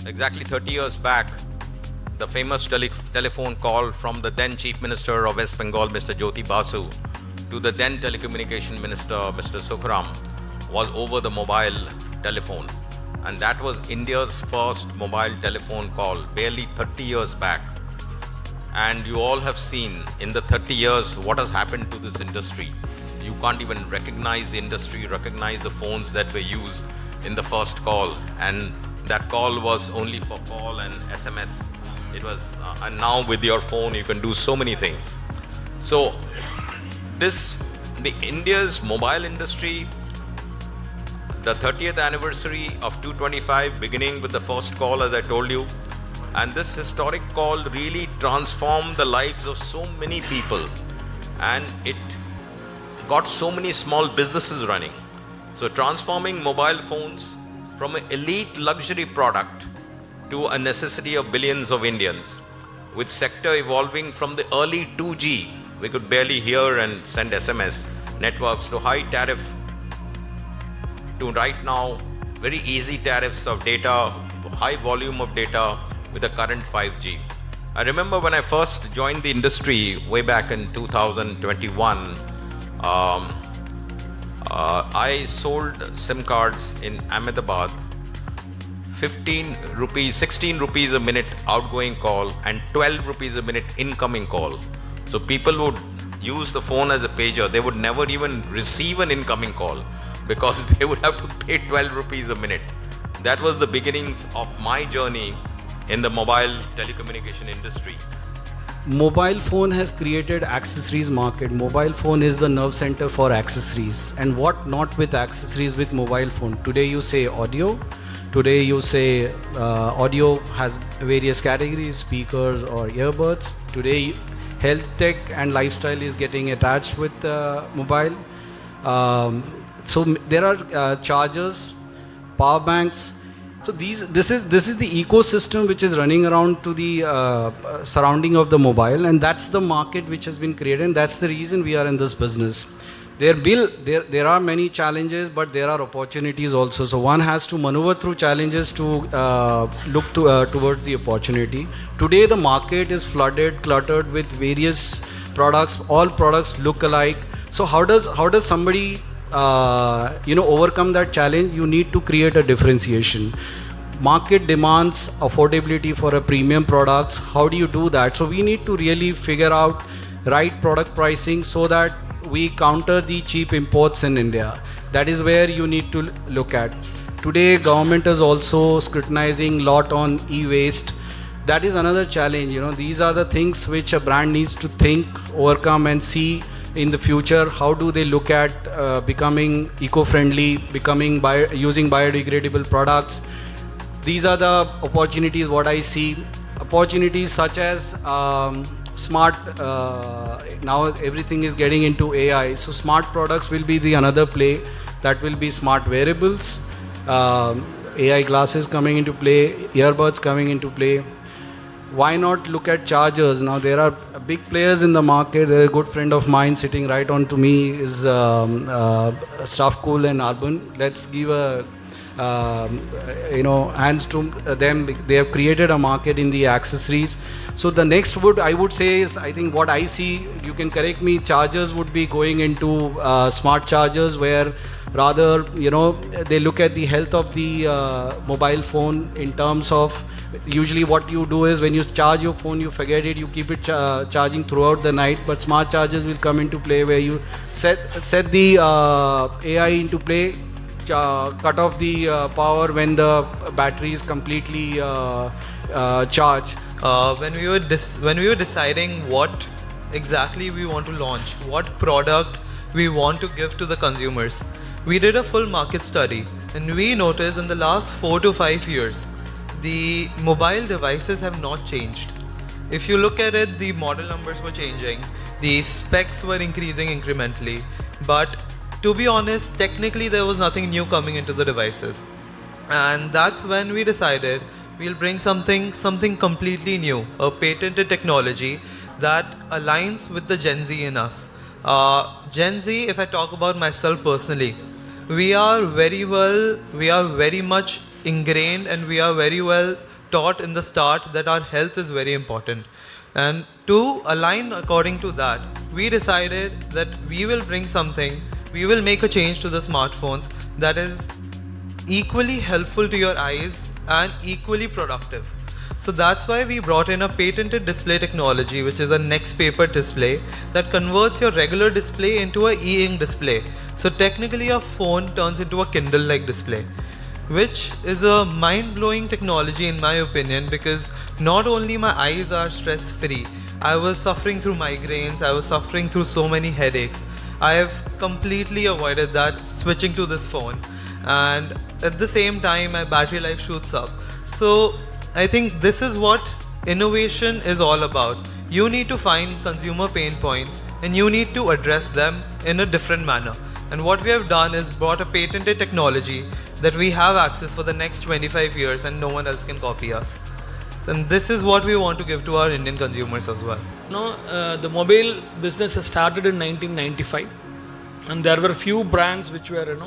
exactly 30 years back, the famous telephone call from the then Chief Minister of West Bengal, Mr. Jyoti Basu, to the then Telecommunication Minister, Mr. Sukhram, was over the mobile telephone. And that was India's first mobile telephone call, barely 30 years back. And you all have seen in the 30 years what has happened to this industry. You can't even recognize the industry, recognize the phones that were used in the first call. And that call was only for call and SMS. It was, and now with your phone, you can do so many things. So the India's mobile industry, the 30th anniversary of 225, beginning with the first call, as I told you, and this historic call really transformed the lives of so many people, and it got so many small businesses running. So transforming mobile phones from an elite luxury product to a necessity of billions of Indians, with sector evolving from the early 2G, we could barely hear and send SMS networks, to high tariff, to right now very easy tariffs of data, high volume of data with the current 5G. I remember when I first joined the industry way back in 2021, I sold SIM cards in Ahmedabad, 15 rupees, 16 rupees a minute outgoing call and 12 rupees a minute incoming call. So people would use the phone as a pager. They would never even receive an incoming call because they would have to pay 12 rupees a minute. That was the beginnings of my journey in the mobile telecommunication industry. Mobile phone has created accessories market. Mobile phone is the nerve center for accessories. And what not with accessories with mobile phone? Today you say audio. Today you say audio has various categories, speakers or earbuds. Today health tech and lifestyle is getting attached with mobile. So there are chargers, power banks. So this is the ecosystem which is running around to the surrounding of the mobile, and that's the market which has been created, and that's the reason we are in this business. There are many challenges, but there are opportunities also. So one has to maneuver through challenges to look towards the opportunity. Today the market is flooded, cluttered with various products. All products look alike. So how does somebody overcome that challenge? You need to create a differentiation. Market demands affordability for a premium products. How do you do that? So we need to really figure out right product pricing so that we counter the cheap imports in India. That is where you need to look at. Today government is also scrutinizing lot on e-waste. That is another challenge. These are the things which a brand needs to think, overcome and see in the future. How do they look at becoming eco-friendly, using biodegradable products? These are the opportunities what I see. Opportunities such as smart, now everything is getting into AI, so smart products will be the another play. That will be smart wearables, AI glasses coming into play, earbuds coming into play. Why not look at chargers? Now there are big players in the market. There is a good friend of mine sitting right on to me is Staffcool and Urban. Let's give a hands to them. They have created a market in the accessories. So the next I would say is, I think what I see, you can correct me, chargers would be going into smart chargers, where rather they look at the health of the mobile phone in terms of, usually what you do is when you charge your phone, you forget it, you keep it charging throughout the night. But smart chargers will come into play where you set the AI into play, cut off the power when the battery is completely charged. When we were deciding what exactly we want to launch, what product we want to give to the consumers, we did a full market study, and we noticed in the last 4 to 5 years, the mobile devices have not changed. If you look at it, the model numbers were changing, the specs were increasing incrementally, but to be honest, technically there was nothing new coming into the devices. And that's when we decided we'll bring something completely new, a patented technology that aligns with the Gen Z in us. Gen Z, if I talk about myself personally, we are very much ingrained, and we are very well taught in the start that our health is very important. And to align according to that, we decided that we will bring something, we will make a change to the smartphones that is equally helpful to your eyes and equally productive. So that's why we brought in a patented display technology, which is a next paper display that converts your regular display into a e-ink display. So technically your phone turns into a Kindle-like display, which is a mind-blowing technology in my opinion, because not only my eyes are stress-free, I was suffering through migraines, I was suffering through so many headaches. I have completely avoided that switching to this phone, and at the same time my battery life shoots up. So I think this is what innovation is all about. You need to find consumer pain points and you need to address them in a different manner. And what we have done is brought a patented technology that we have access for the next 25 years and no one else can copy us. And this is what we want to give to our Indian consumers as well. The mobile business has started in 1995, and there were few brands which were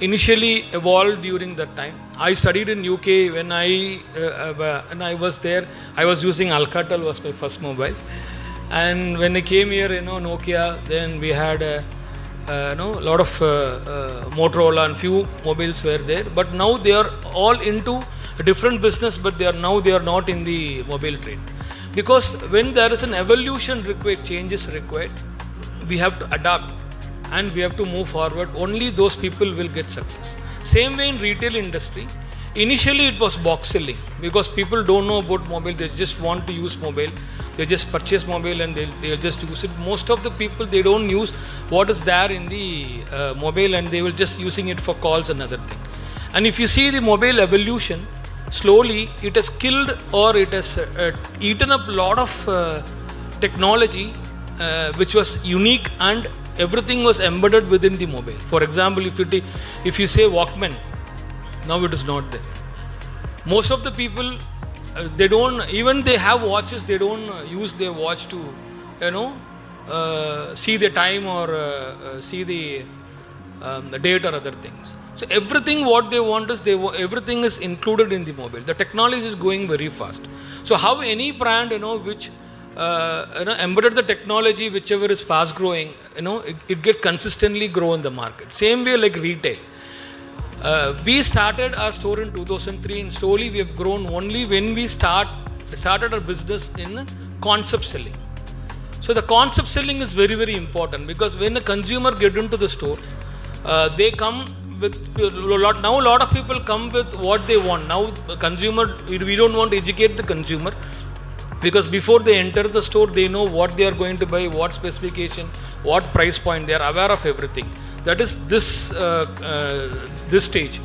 initially evolved during that time. I studied in UK. When I was there, I was using Alcatel, was my first mobile. And when I came here, Nokia, then we had a lot of Motorola and few mobiles were there. But now they are all into a different business, but they are not in the mobile trade. Because when there is an evolution required, changes required, we have to adapt and we have to move forward. Only those people will get success. Same way in retail industry, initially it was box selling because people don't know about mobile, they just want to use mobile, they just purchase mobile and they'll just use it. Most of the people, they don't use what is there in the mobile and they will just using it for calls and other thing. And if you see the mobile evolution, slowly it has killed or it has eaten up a lot of technology which was unique and everything was embedded within the mobile. For example, if you say Walkman, now it is not there. Most of the people, they don't, even they have watches, they don't use their watch to, see the time or see the date or other things. So everything what they want is, everything is included in the mobile. The technology is going very fast. So how any brand, which embedded the technology, whichever is fast growing, it get consistently grow in the market. Same way like retail. We started our store in 2003 and slowly we have grown only when we started our business in concept selling. So the concept selling is very, very important because when a consumer get into the store, they come with a lot of people come with what they want. Now the consumer, we don't want to educate the consumer, because before they enter the store, they know what they are going to buy, what specification, what price point, they are aware of everything. That is this stage.